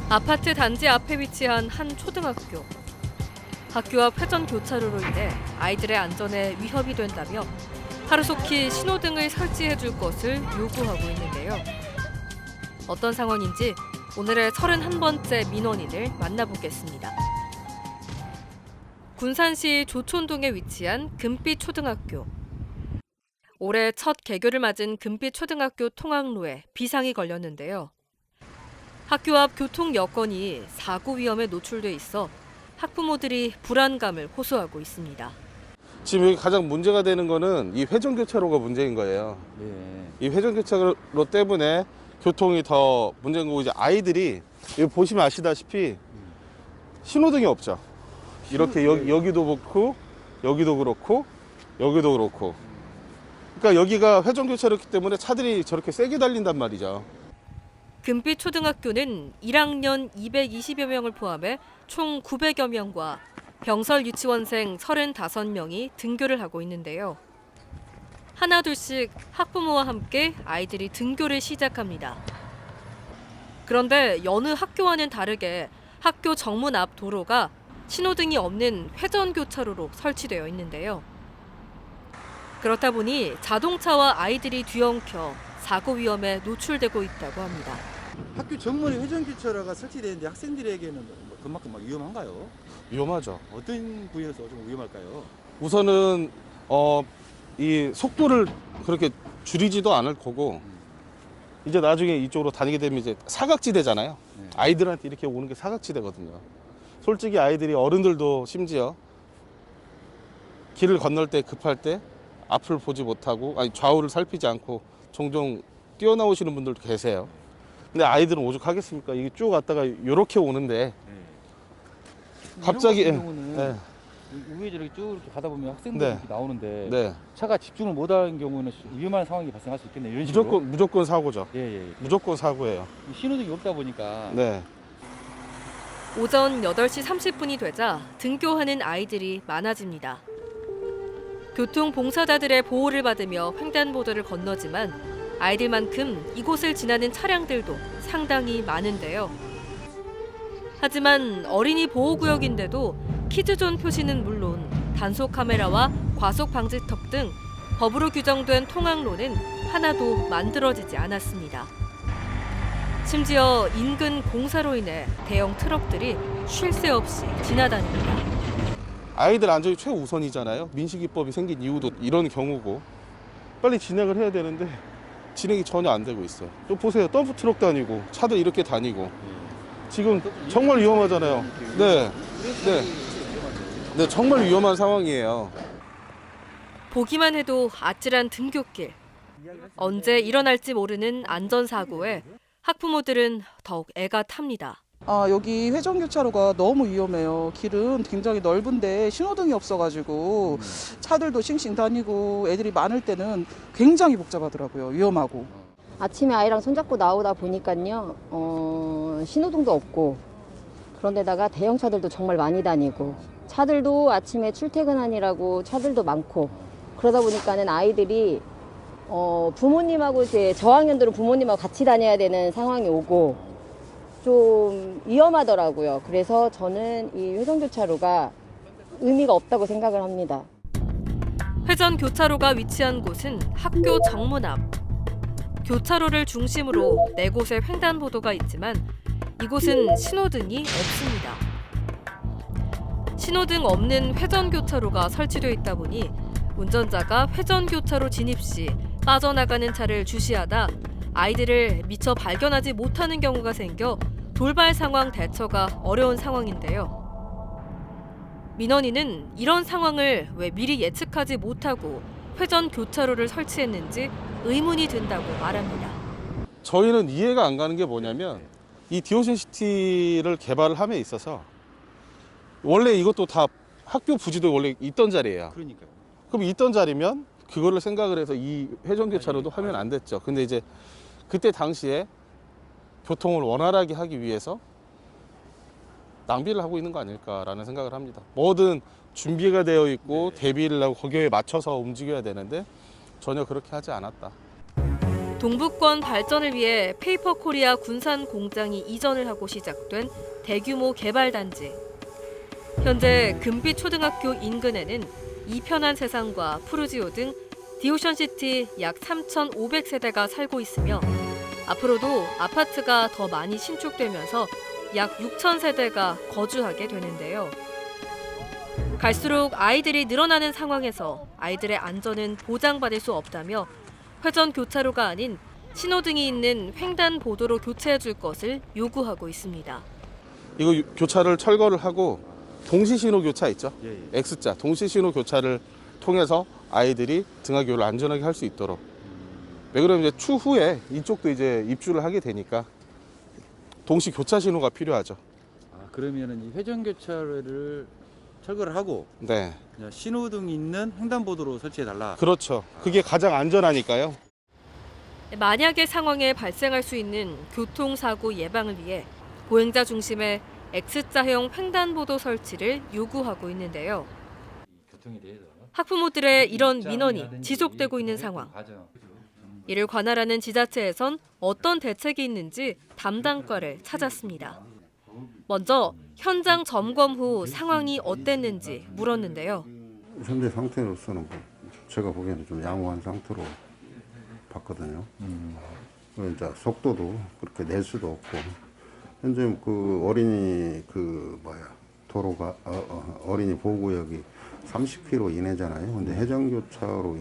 아파트 단지 앞에 위치한 한 초등학교. 학교 앞 회전 교차로로 인해 아이들의 안전에 위협이 된다며 하루속히 신호등을 설치해 줄 것을 요구하고 있는데요. 어떤 상황인지 오늘의 31번째 민원인을 만나보겠습니다. 군산시 조촌동에 위치한 금빛초등학교. 올해 첫 개교를 맞은 금빛초등학교 통학로에 비상이 걸렸는데요. 학교 앞 교통 여건이 사고 위험에 노출돼 있어 학부모들이 불안감을 호소하고 있습니다. 지금 여기 가장 문제가 되는 거는 이 회전교차로가 문제인 거예요. 네. 이 회전교차로 때문에 교통이 더 문제인 거고, 이제 아이들이 여기 보시면 아시다시피 신호등이 없죠. 이렇게 여기도 그렇고 여기도 그렇고 여기도 그렇고. 그러니까 여기가 회전교차로이기 때문에 차들이 저렇게 세게 달린단 말이죠. 금빛초등학교는 1학년 220여 명을 포함해 총 900여 명과 병설 유치원생 35명이 등교를 하고 있는데요. 하나둘씩 학부모와 함께 아이들이 등교를 시작합니다. 그런데 여느 학교와는 다르게 학교 정문 앞 도로가 신호등이 없는 회전교차로로 설치되어 있는데요. 그렇다 보니 자동차와 아이들이 뒤엉켜 사고 위험에 노출되고 있다고 합니다. 학교 정문에 회전교차로가 설치되는데 학생들에게는 그만큼 위험한가요? 위험하죠. 어떤 부위에서 좀 위험할까요? 우선은 이 속도를 그렇게 줄이지도 않을 거고, 이제 나중에 이쪽으로 다니게 되면 이제 사각지대잖아요. 네. 아이들한테 이렇게 오는 게 사각지대거든요. 솔직히 아이들이, 어른들도 심지어 길을 건널 때 급할 때 앞을 보지 못하고, 아니 좌우를 살피지 않고 종종 뛰어나오시는 분들도 계세요. 근데 아이들은 오죽하겠습니까? 이게 쭉 갔다가 이렇게 오는데 갑자기, 이런 경우는 네. 우회 저렇게 쭉 이렇게 가다 보면 학생들이 네. 이렇게 나오는데 네. 차가 집중을 못하는 경우는 위험한 상황이 발생할 수 있겠네요. 이런 식으로. 무조건 사고죠. 예. 무조건 사고예요. 신호등이 없다 보니까 네. 오전 8시 30분이 되자 등교하는 아이들이 많아집니다. 교통봉사자들의 보호를 받으며 횡단보도를 건너지만 아이들만큼 이곳을 지나는 차량들도 상당히 많은데요. 하지만 어린이 보호구역인데도 키즈존 표시는 물론 단속 카메라와 과속 방지턱 등 법으로 규정된 통학로는 하나도 만들어지지 않았습니다. 심지어 인근 공사로 인해 대형 트럭들이 쉴 새 없이 지나다닙니다. 아이들 안전이 최우선이잖아요. 민식이법이 생긴 이유도 이런 경우고, 빨리 진행을 해야 되는데 진행이 전혀 안 되고 있어요. 또 보세요. 덤프 트럭 다니고 차도 이렇게 다니고 지금 정말 위험하잖아요. 네, 정말 위험한 상황이에요. 보기만 해도 아찔한 등굣길. 언제 일어날지 모르는 안전사고에 학부모들은 더욱 애가 탑니다. 여기 회전교차로가 너무 위험해요. 길은 굉장히 넓은데 신호등이 없어가지고 차들도 싱싱 다니고 애들이 많을 때는 굉장히 복잡하더라고요. 위험하고. 아침에 아이랑 손잡고 나오다 보니까요, 신호등도 없고, 그런데다가 대형차들도 정말 많이 다니고, 차들도 아침에 출퇴근하느라고 차들도 많고, 그러다 보니까는 아이들이 부모님하고 이제 저학년들은 부모님하고 같이 다녀야 되는 상황이 오고, 좀 위험하더라고요. 그래서 저는 이 회전교차로가 의미가 없다고 생각을 합니다. 회전교차로가 위치한 곳은 학교 정문 앞. 교차로를 중심으로 4곳의 횡단보도가 있지만 이곳은 신호등이 없습니다. 신호등 없는 회전교차로가 설치되어 있다 보니 운전자가 회전교차로 진입 시 빠져나가는 차를 주시하다 아이들을 미처 발견하지 못하는 경우가 생겨 돌발 상황 대처가 어려운 상황인데요. 민원인은 이런 상황을 왜 미리 예측하지 못하고 회전 교차로를 설치했는지 의문이 든다고 말합니다. 저희는 이해가 안 가는 게 뭐냐면, 이 디오신시티를 개발을 함에 있어서 원래 이것도 다 학교 부지도 원래 있던 자리예요. 그러니까요. 그럼 있던 자리면 그거를 생각을 해서 이 회전교차로도 하면 안 됐죠. 근데 이제 그때 당시에 교통을 원활하게 하기 위해서 낭비를 하고 있는 거 아닐까라는 생각을 합니다. 뭐든 준비가 되어 있고 대비를 하고 거기에 맞춰서 움직여야 되는데 전혀 그렇게 하지 않았다. 동부권 발전을 위해 페이퍼코리아 군산 공장이 이전을 하고 시작된 대규모 개발 단지. 현재 금빛 초등학교 인근에는 이편한 세상과 푸르지오 등 디오션시티 약 3,500세대가 살고 있으며 앞으로도 아파트가 더 많이 신축되면서 약 6,000세대가 거주하게 되는데요. 갈수록 아이들이 늘어나는 상황에서 아이들의 안전은 보장받을 수 없다며 회전 교차로가 아닌 신호등이 있는 횡단보도로 교체해 줄 것을 요구하고 있습니다. 이거 교차를 철거를 하고 동시신호 교차 있죠? 예, 예. X자 동시신호 교차를 통해서 아이들이 등하교를 안전하게 할 수 있도록. 왜 그러면 이제 추후에 이쪽도 이제 입주를 하게 되니까 동시 교차 신호가 필요하죠. 아, 그러면은 이 회전 교차로를 철거를 하고 네, 그냥 신호등 있는 횡단보도로 설치해 달라. 그렇죠. 그게 가장 안전하니까요. 만약의 상황에 발생할 수 있는 교통사고 예방을 위해 보행자 중심의 X자형 횡단보도 설치를 요구하고 있는데요. 교통에 대해서 학부모들의 이런 민원이 지속되고 있는 상황. 이를 관할하는 지자체에선 어떤 대책이 있는지 담당과를 찾았습니다. 먼저 현장 점검 후 상황이 어땠는지 물었는데요. 현재 상태로서는 뭐 제가 보기에는 좀 양호한 상태로 봤거든요. 이제 속도도 그렇게 낼 수도 없고 현재 그 어린이 도로가 어린이 보호구역이 30km 이내잖아요. 근데 해전교차로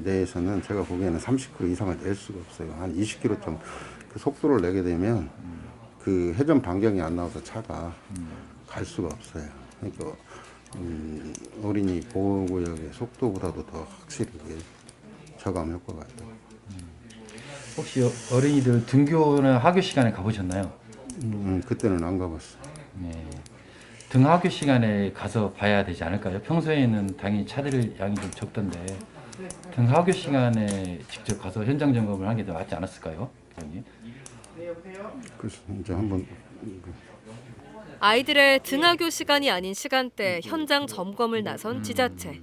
내에서는 제가 보기에는 30km 이상을 낼 수가 없어요. 한 20km 좀 그 속도를 내게 되면 그 회전 반경이 안 나와서 차가 갈 수가 없어요. 그러니까 어린이 보호구역의 속도보다도 더 확실히 저감 효과가 있다. 혹시 어린이들 등교나 학교 시간에 가보셨나요? 그때는 안 가봤어요. 네. 등하교 시간에 가서 봐야 되지 않을까요? 평소에는 당연히 차들 양이 좀 적던데 등하교 시간에 직접 가서 현장 점검을 하는 게 더 맞지 않았을까요? 회장님? 그래서 이제 한번 아이들의 등하교 시간이 아닌 시간대 현장 점검을 나선 지자체.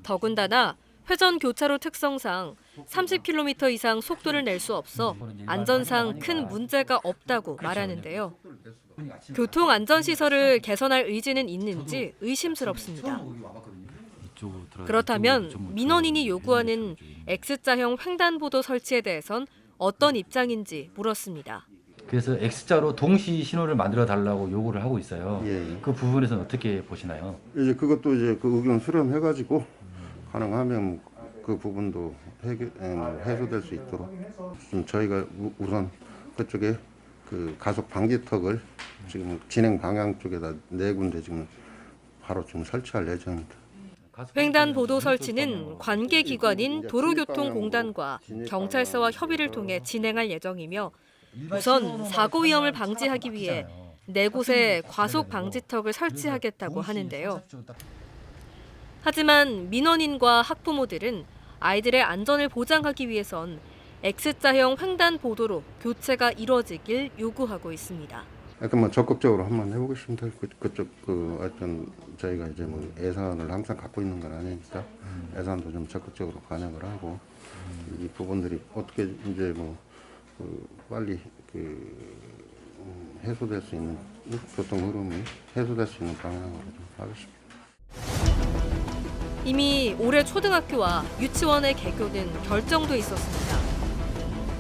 더군다나 회전 교차로 특성상 30km 이상 속도를 낼 수 없어 안전상 큰 문제가 없다고 말하는데요. 교통안전시설을 개선할 의지는 있는지 의심스럽습니다. 그렇다면 민원인이 요구하는 X자형 횡단보도 설치에 대해선 어떤 입장인지 물었습니다. 그래서 X자로 동시 신호를 만들어 달라고 요구를 하고 있어요. 예. 그 부분에서는 어떻게 보시나요? 이제 그것도 이제 그 의견 수렴해가지고 가능하면 그 부분도 해소될 수 있도록 좀 저희가 우선 그쪽에 그 가속 방지턱을 지금 진행 방향 쪽에다 4군데 지금 바로 지금 설치할 예정입니다. 횡단보도 설치는 관계기관인 도로교통공단과 경찰서와 협의를 통해 진행할 예정이며 우선 사고 위험을 방지하기 위해 4곳에 과속 방지턱을 설치하겠다고 하는데요. 하지만 민원인과 학부모들은 아이들의 안전을 보장하기 위해선 X자형 횡단보도로 교체가 이뤄지길 요구하고 있습니다. 약간 뭐 적극적으로 한번 해보겠습니다. 그쪽 하여튼 저희가 이제 뭐 예산을 항상 갖고 있는 건 아니니까 예산도 좀 적극적으로 반영을 하고 이 부분들이 어떻게 이제 뭐 빨리 해소될 수 있는 교통 흐름이 해소될 수 있는 방향으로 좀 하겠습니다. 이미 올해 초등학교와 유치원의 개교는 결정돼 있었습니다.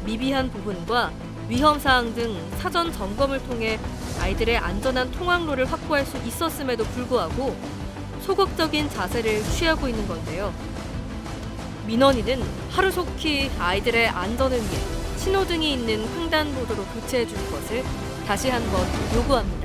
미비한 부분과 위험사항 등 사전 점검을 통해 아이들의 안전한 통학로를 확보할 수 있었음에도 불구하고 소극적인 자세를 취하고 있는 건데요. 민원인은 하루속히 아이들의 안전을 위해 신호등이 있는 횡단보도로 교체해 줄 것을 다시 한번 요구합니다.